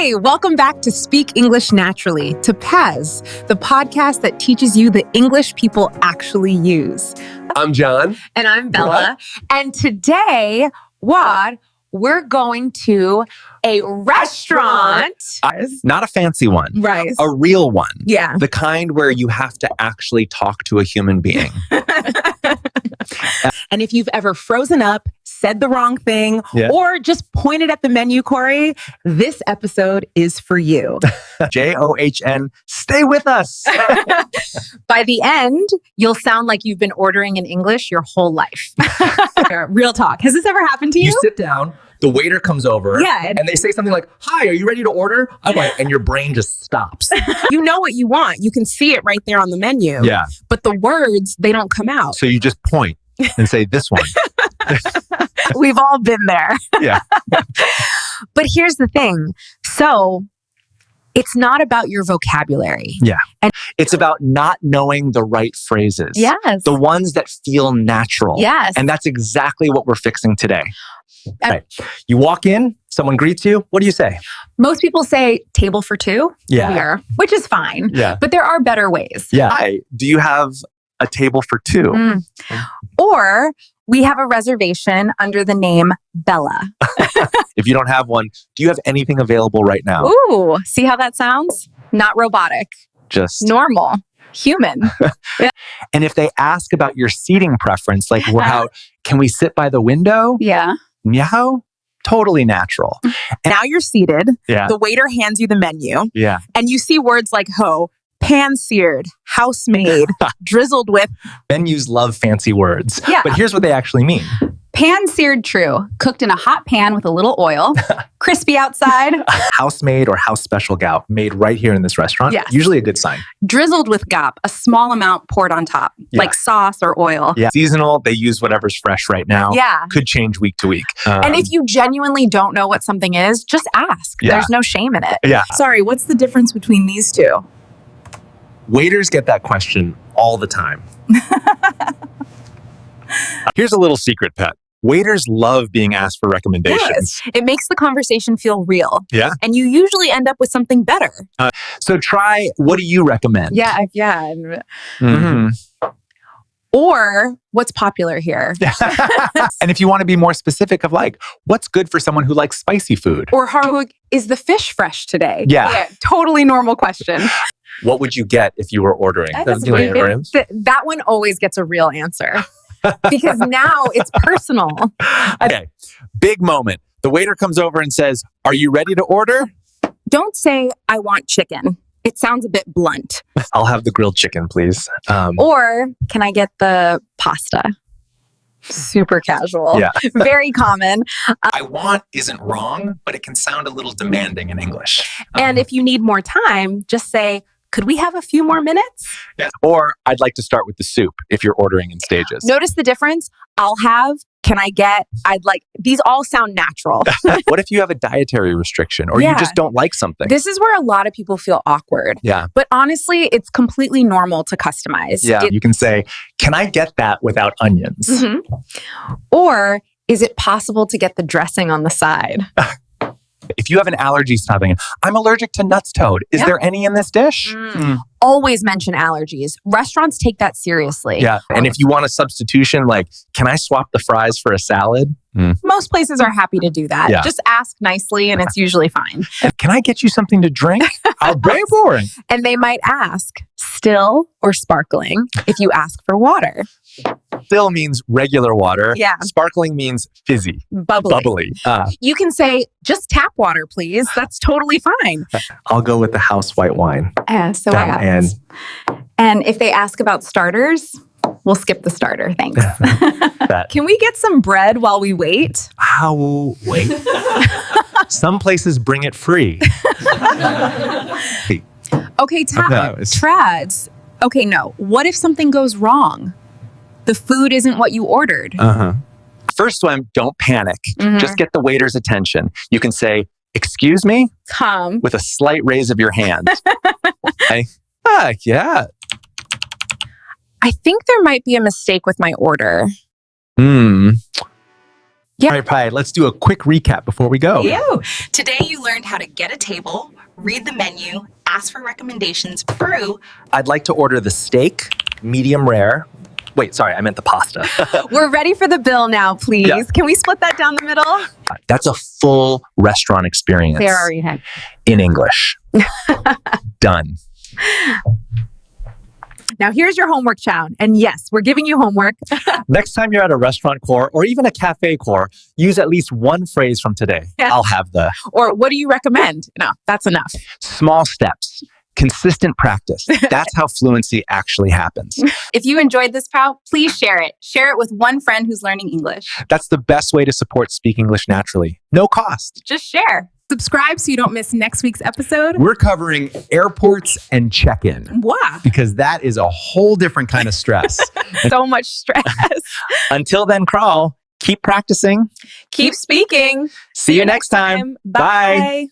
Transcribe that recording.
Hey, welcome back to Speak English Naturally, to PAS, the podcast that teaches you the English people actually use. I'm John. And I'm Bella. And today, we're going to a restaurant. Not a fancy one. Right. A real one. Yeah. The kind where you have to actually talk to a human being. And if you've ever frozen up, said the wrong thing, or just pointed at the menu, Corey, this episode is for you. JOHN, stay with us. By the end, you'll sound like you've been ordering in English your whole life. Real talk. Has this ever happened to you? You sit down, the waiter comes over, Yeah. and they say something like, "Hi, are you ready to order?" I'm like, and your brain just stops. You know what you want. You can see it right there on the menu. Yeah. But the words, they don't come out. So you just point and say, "This one." We've all been there. Yeah. But here's the thing. So it's not about your vocabulary. Yeah. And it's about not knowing the right phrases. yes. The ones that feel natural. Yes. And that's exactly what we're fixing today. Right. You walk in, someone greets you. What do you say? Most people say table for two here, which is fine. Yeah. But there are better ways. Yeah. Hi, do you have a table for two? Or we have a reservation under the name Bella. If you don't have one, do you have anything available right now? Ooh, see how that sounds? Not robotic, Just normal, human. And if they ask about your seating preference, like how can we sit by the window? Yeah. Meow. Totally natural. Now you're seated. Yeah. The waiter hands you the menu. Yeah. And you see words like pan-seared, house-made, drizzled with. Menus love fancy words. Yeah. But here's what they actually mean. Pan-seared true, cooked in a hot pan with a little oil, crispy outside, House-made or house special gout made right here in this restaurant. Yes. Usually a good sign. drizzled with gap, a small amount poured on top, like sauce or oil. Yeah. Seasonal, they use whatever's fresh right now. Yeah. Could change week to week. And if you genuinely don't know what something is, just ask. Yeah. There's no shame in it. Yeah. Sorry, what's the difference between these two? Waiters get that question all the time. Here's a little secret, pet. Waiters love being asked for recommendations. It makes the conversation feel real. Yeah. And you usually end up with something better. So try, what do you recommend? Yeah. Mhm. Or what's popular here. And if you want to be more specific of like, what's good for someone who likes spicy food? Or is the fish fresh today? Yeah. Totally normal question. What would you get if you were ordering? That one always gets a real answer. Because now it's personal. Okay. Big moment. The waiter comes over and says, "Are you ready to order?" Don't say, "I want chicken." It sounds a bit blunt. I'll have the grilled chicken, please. Or, "Can I get the pasta?" Super casual. Yeah. Very common. I want isn't wrong, but it can sound a little demanding in English. And if you need more time, just say, "Could we have a few more minutes?" Yeah. Or I'd like to start with the soup if you're ordering in stages. Notice the difference? I'll have, can I get, I'd like, these all sound natural. What if you have a dietary restriction or you just don't like something? This is where a lot of people feel awkward. Yeah. But honestly, it's completely normal to customize. Yeah. You can say, "Can I get that without onions?" Mhm. Or, is it possible to get the dressing on the side? If you have an allergy something, "I'm allergic to nuts toad. Is there any in this dish?" Always mention allergies. Restaurants take that seriously. Yeah. And if you want a substitution, like, "Can I swap the fries for a salad?" Most places are happy to do that. Yeah. Just ask nicely and it's usually fine. "Can I get you something to drink?" I'll very boring. And they might ask, still or sparkling, if you ask for water. Still means regular water. Yeah. Sparkling means fizzy, Bubbly. bubbly. You can say, "Just tap water, please." That's totally fine. I'll go with the house white wine. So what happens? And if they ask about starters, we'll skip the starter. Thanks. Can we get some bread while we wait? Wait. Some places bring it free. Okay, trads. Okay, no. What if something goes wrong? The food isn't what you ordered. First one, don't panic. Just get the waiter's attention. You can say, "Excuse me," with a slight raise of your hand. Yeah. I think there might be a mistake with my order. Yeah. All right, Pi, let's do a quick recap before we go. Today you learned how to get a table, read the menu, ask for recommendations, brew. I'd like to order the steak, medium rare. Wait, sorry, I meant the pasta. We're ready for the bill now, please. Yeah. Can we split that down the middle? That's a full restaurant experience. There are you had. In English. Done. Now here's your homework, Chown. And yes, we're giving you homework. Next time you're at a restaurant core or even a cafe core, use at least one phrase from today. Yeah. I'll have the. Or what do you recommend? No, that's enough. Small steps. Consistent practice. That's how fluency actually happens. If you enjoyed this, pal, please share it. Share it with one friend who's learning English. That's the best way to support Speak English Naturally. No cost. Just share. Subscribe so you don't miss next week's episode. We're covering airports and check-in. Wow. Because that is a whole different kind of stress. So much stress. Until then, crawl. Keep practicing. Keep speaking. See you next time. Bye.